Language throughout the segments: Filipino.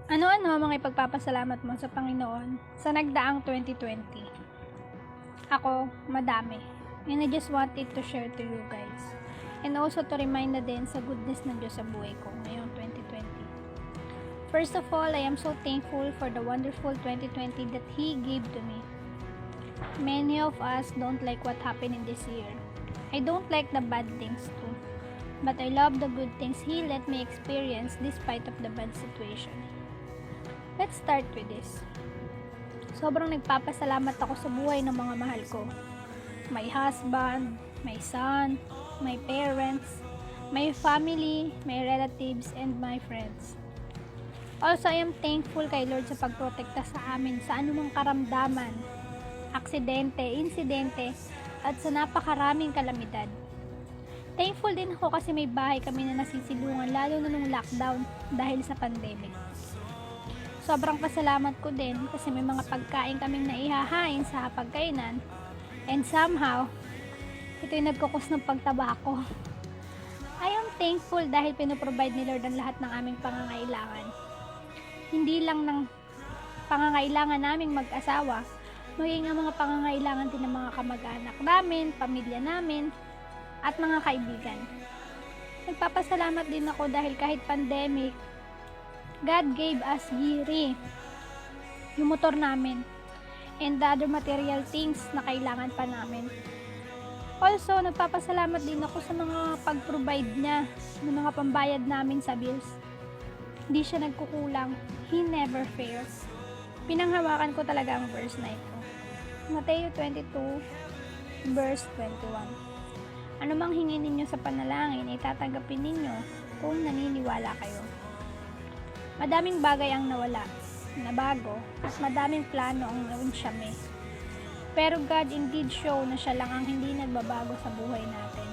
Ano-ano ang mga ipagpapasalamat mo sa Panginoon sa nagdaang 2020? Ako, madami. And I just wanted to share to you guys. And also to remind na din sa goodness ng Diyos sa buhay ko ngayong 2020. First of all, I am so thankful for the wonderful 2020 that He gave to me. Many of us don't like what happened in this year. I don't like the bad things too. But I love the good things He let me experience despite of the bad situation. Let's start with this. Sobrang nagpapasalamat ako sa buhay ng mga mahal ko. My husband, my son, my parents, my family, my relatives, and my friends. Also, I am thankful kay Lord sa pagprotekta sa amin sa anumang karamdaman, aksidente, insidente, at sa napakaraming kalamidad. Thankful din ako kasi may bahay kami na nasisilungan lalo na nung lockdown dahil sa pandemic. Sobrang pasalamat ko din kasi may mga pagkain kaming naihahain sa hapagkainan and somehow, ito yung nagkukos ng pagtaba ko. I am thankful dahil pinoprovide ni Lord ang lahat ng aming pangangailangan. Hindi lang ng pangangailangan naming mag-asawa, maging ang mga pangangailangan din ng mga kamag-anak namin, pamilya namin, at mga kaibigan. Nagpapasalamat din ako dahil kahit pandemic, God gave us Giri, yung motor namin, and the other material things na kailangan pa namin. Also, nagpapasalamat din ako sa mga pag-provide niya ng mga pambayad namin sa bills. Hindi siya nagkukulang. He never fails. Pinanghawakan ko talaga ang verse na ito. Mateo 22, verse 21. Ano mang hingin ninyo sa panalangin, itatanggapin ninyo kung naniniwala kayo. Madaming bagay ang nawala, nabago, at madaming plano ang naunsyame. Pero God indeed show na siya lang ang hindi nagbabago sa buhay natin.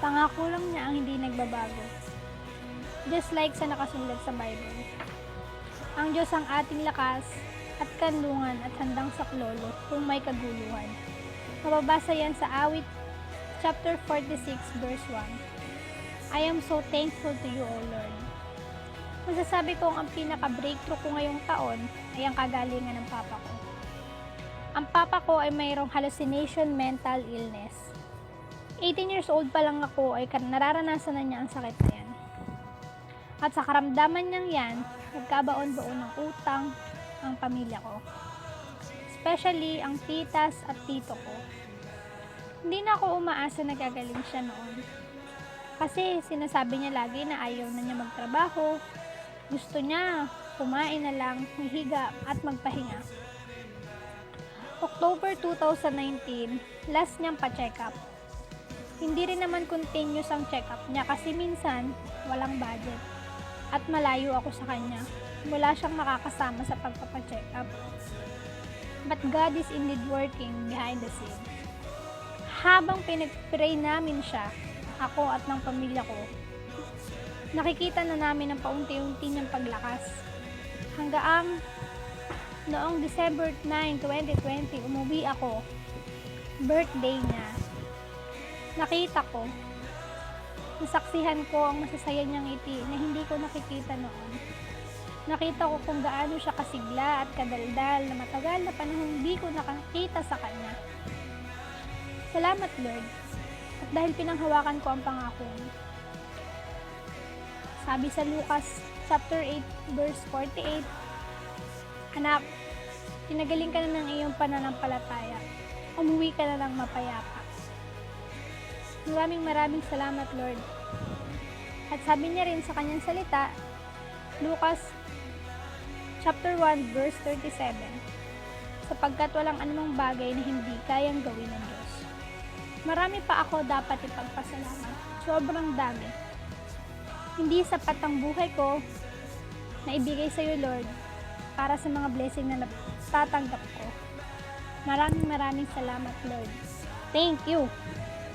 Pangako lang niya ang hindi nagbabago. Just like sa nakasulat sa Bible. Ang Diyos ang ating lakas at kanlungan at handang saklolo kung may kaguluhan. Mababasa yan sa Awit chapter 46 verse 1. I am so thankful to you, O Lord. Masasabi kong ang pinaka-breakthrough ko ngayong taon ay ang kagalingan ng papa ko. Ang papa ko ay mayroong hallucination mental illness. 18 years old pa lang ako ay nararanasan na niya ang sakit na yan. At sa karamdaman niyang yan, nagkabaon-baon ng utang ang pamilya ko. Especially ang titas at tito ko. Hindi na ako umaasa na gagaling siya noon. Kasi sinasabi niya lagi na ayaw na niya magtrabaho, gusto niya kumain na lang, mahiga at magpahinga. October 2019, last niyang pa-check up. Hindi rin naman continuous ang check up niya kasi minsan walang budget at malayo ako sa kanya. Wala siyang makakasama sa pagpapa-check up. But God is indeed working behind the scene. Habang pinag-pray namin siya, ako at ng pamilya ko, nakikita na namin ang paunti-unti niyang paglakas. Hanggang noong December 9, 2020, umuwi ako. Birthday niya. Nakita ko, nasaksihan ko ang masasaya niyang ngiti na hindi ko nakikita noon. Nakita ko kung gaano siya kasigla at kadaldal na matagal na panahon hindi ko nakakita sa kanya. Salamat, Lord. At dahil pinanghawakan ko ang pangako. Sabi sa Lucas chapter 8 verse 48, Anak, pinagaling ka na ng iyong pananampalataya. Umuwi ka na ng mapayapa. Maraming salamat, Lord. At sabi niya rin sa kanyang salita, Lucas chapter 1 verse 37, sapagkat walang anumang bagay na hindi kayang gawin ng Diyos. Marami pa ako dapat ipagpasalamat. Sobrang dami. Hindi sapat ang buhay ko na ibigay sa iyo, Lord, para sa mga blessing na natatanggap ko. Maraming salamat, Lord. Thank you.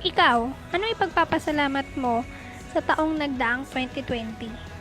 Ikaw, ano ipagpapasalamat mo sa taong nagdaang 2020?